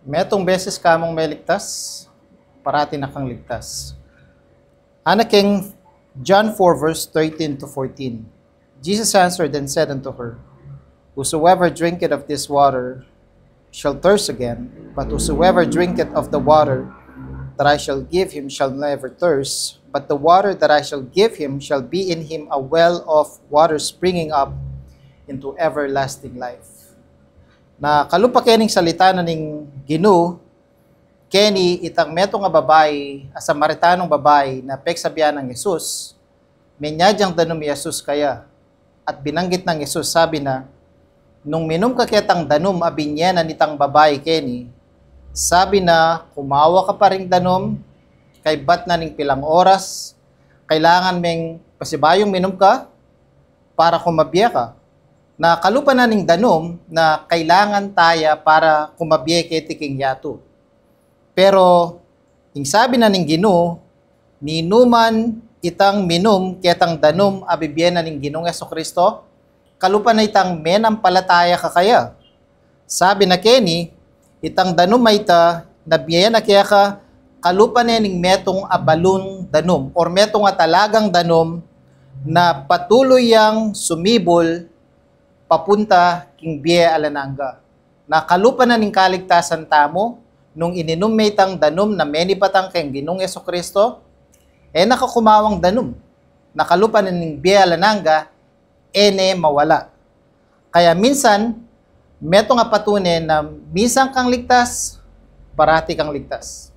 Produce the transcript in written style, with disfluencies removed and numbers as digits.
Metong beses kamong may ligtas, parati na kang ligtas. Anaking John 4 verse 13 to 14. Jesus answered and said unto her, Whosoever drinketh of this water shall thirst again, but whosoever drinketh of the water that I shall give him shall never thirst, but the water that I shall give him shall be in him a well of water springing up into everlasting life. Na kalupa kening salita na ning Ginoo keni itang meto nga babae, a Samaritanong babae na peksabihan ng Jesus, menyadyang danom ni Jesus kaya. At binanggit ng Jesus, sabi na, nung minom ka kitang danom abinyanan nitang babae keni, sabi na, kumawa ka pa ring danom, kay bat na ning pilang oras, kailangan meng pasibayong minom ka, para kumabya ka. Na kalupa na ning danom, na kailangan taya para kumabya kay tiking yato. Pero, yung sabi na ning Ginoo, ninuman itang minum ketang danom abibyen na ning Ginoong Jesucristo, kalupa na itang menampalataya ka kaya. Sabi na keni, itang danom ay ita, nabiya na kaya ka, kalupa na ning metong abalon danom, or metong talagang danom, na patuloy yang sumibol, papunta king biya alananga. Na kalupa na ning kaligtasan tamo, nung ininom may tang danom na meni patang keng Ginoong Jesucristo, nakakumawang danom. Nakalupa na ning biya alananga, mawala. Kaya minsan, meto nga patunay na minsan kang ligtas, parati kang ligtas.